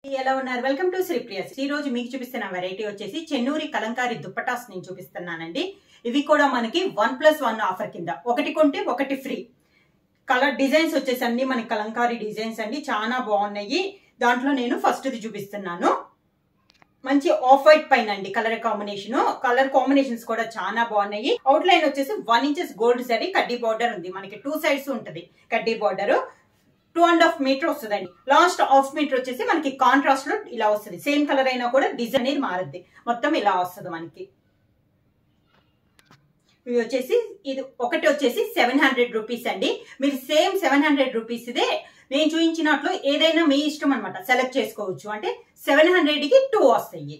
ఎలా ఉన్నారు? Welcome to Sripriya's. ఈ రోజు మీకు చూపిస్తున్న వెరైటీ వచ్చేసి చెన్నూరి కలంకారీ దుప్పటాస్ నేను చూపిస్తున్నానండి. ఇవి కూడా మనకి 1+1 ఆఫర్ కింద, ఒకటి కొంటే ఒకటి ఫ్రీ. కలర్ డిజైన్స్ వచ్చేసి అన్ని మనకి కలంకారీ డిజైన్స్ అండి, చాలా బాగున్నాయి. దాంట్లో నేను ఫస్ట్ ది చూపిస్తున్నాను. మంచి ఆఫ్ వైట్ పైన అండి కలర్ కాంబినేషన్స్ కూడా చాలా బాగున్నాయి. అవుట్ లైన్ వచ్చేసి 1 ఇంచెస్ గోల్డ్ జరీ కడ్డీ బార్డర్ ఉంది. మనకి 2 సైడ్స్ ఉంటది కడ్డీ బార్డర్. 2.5 మీటర్ వస్తుందండి. లాస్ట్ హాఫ్ మీటర్ వచ్చేసి మనకి కాంట్రాస్ట్ లో ఇలా వస్తుంది. సేమ్ కలర్ అయినా కూడా డిజైన్ అనేది మారద్ది. మొత్తం ఇలా వస్తుంది మనకి. ఇవి వచ్చేసి ఇది ఒకటి వచ్చేసి 700 రూపీస్ అండి. మీరు సేమ్ 700 రూపీస్ ఇదే నేను చూపించినట్లు ఏదైనా మీ ఇష్టం అనమాట, సెలెక్ట్ చేసుకోవచ్చు. అంటే 700కి 2 వస్తాయి.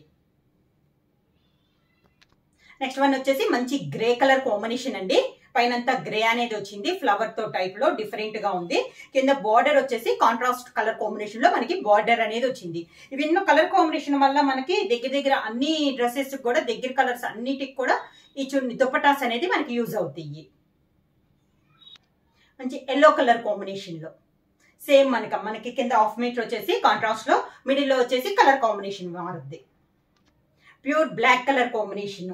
నెక్స్ట్ వన్ వచ్చేసి మంచి గ్రే కలర్ కాంబినేషన్ అండి. పైనంతా గ్రే అనేది వచ్చింది, ఫ్లవర్ తో టైప్ లో డిఫరెంట్ గా ఉంది. కింద బార్డర్ వచ్చేసి కాంట్రాస్ట్ కలర్ కాంబినేషన్ లో మనకి బార్డర్ అనేది వచ్చింది. ఇవన్నీ కలర్ కాంబినేషన్ వల్ల మనకి దగ్గర అన్ని డ్రెస్సెస్ కూడా దగ్గర కలర్స్ అన్నిటికి కూడా ఈ చున్నీ దుప్పటాస్ అనేది మనకి యూజ్ అవుతాయి. మంచి ఎల్లో కలర్ కాంబినేషన్ లో సేమ్ మనకి కింద హాఫ్ మీటర్ వచ్చేసి కాంట్రాస్ట్ లో, మిడిల్ లో వచ్చేసి కలర్ కాంబినేషన్ మారుద్ది. Pure black colour combination.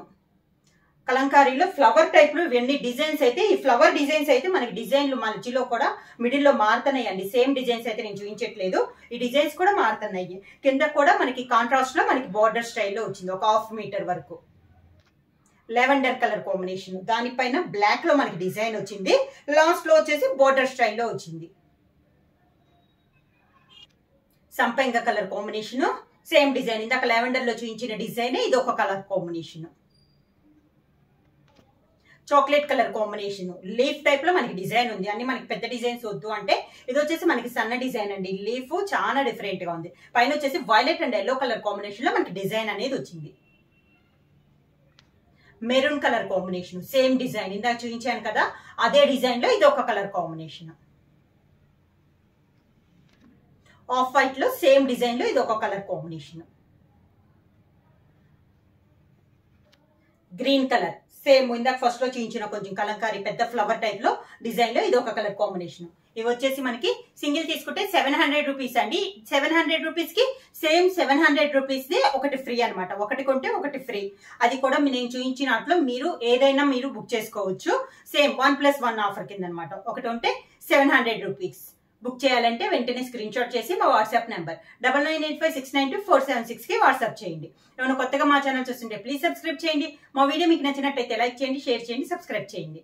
కలంకారీలో ఫ్లవర్ టైప్ లో ఇవన్నీ డిజైన్స్ అయితే, ఈ ఫ్లవర్ డిజైన్స్ అయితే మనకి డిజైన్లు మధ్యలో కూడా మిడిల్ లో మారుతున్నాయి అండి. సేమ్ డిజైన్స్ అయితే నేను చూపించట్లేదు, ఈ డిజైన్స్ కూడా మారుతున్నాయి. కింద కూడా మనకి కాంట్రాస్ట్ లో మనకి బార్డర్ స్టైల్లో వచ్చింది, ఒక హాఫ్ మీటర్ వరకు. లెవెండర్ కలర్ కాంబినేషన్, దానిపైన బ్లాక్ లో మనకి డిజైన్ వచ్చింది. లాస్ట్ లో వచ్చేసి బార్డర్ స్టైల్లో వచ్చింది. సంపెంగ కలర్ కాంబినేషన్, సేమ్ డిజైన్. ఇందాక లెవెండర్ లో చూపించిన డిజైన్, ఇది ఒక colour combination. Chocolate colour combination, leaf type లో మనకి డిజైన్ ఉంది. అన్ని మనకి పెద్ద డిజైన్స్ వద్దు అంటే ఇది వచ్చేసి మనకి సన్న డిజైన్ అండి. లీఫ్ చాలా డిఫరెంట్ గా ఉంది. పైన వచ్చేసి violet and yellow colour combination లో మనకి డిజైన్ అనేది వచ్చింది. Maroon colour combination, same design ఇందాక చూపించాను కదా, అదే డిజైన్ లో ఇది ఒక కలర్ కాంబినేషన్. ఆఫ్ వైట్ లో సేమ్ డిజైన్ లో ఇది ఒక colour combination. Green colour, same ఇందాక ఫస్ట్ లో చూపించిన కొంచెం కలంకారీ పెద్ద ఫ్లవర్ టైప్ లో డిజైన్ లో ఇది ఒక కలర్ కాంబినేషన్. ఇవి వచ్చేసి మనకి సింగిల్ తీసుకుంటే 700 రూపీస్ అండి. 700 రూపీస్ కి సేమ్ 700 రూపీస్ ది ఒకటి ఫ్రీ అనమాట. ఒకటి కొంటే ఒకటి ఫ్రీ. అది కూడా నేను చూపించినట్లు మీరు ఏదైనా మీరు బుక్ చేసుకోవచ్చు. సేమ్ 1+1 ఆఫర్ కింద అనమాట. ఒకటి ఉంటే 700 రూపీస్. బుక్ చేయాలంటే వెంటనే స్క్రీన్ షాట్ చేసి మా వాట్సాప్ నెంబర్ 9985692476 కి వాట్సాప్ చేయండి. ఏమైనా కొత్తగా మా ఛానల్ చూస్తుంటే ప్లీజ్ సబ్స్క్రైబ్ చేయండి. మా వీడియో మీకు నచ్చినట్లయితే లైక్ చేయండి, షేర్ చేయండి, సబ్స్క్రైబ్ చేయండి.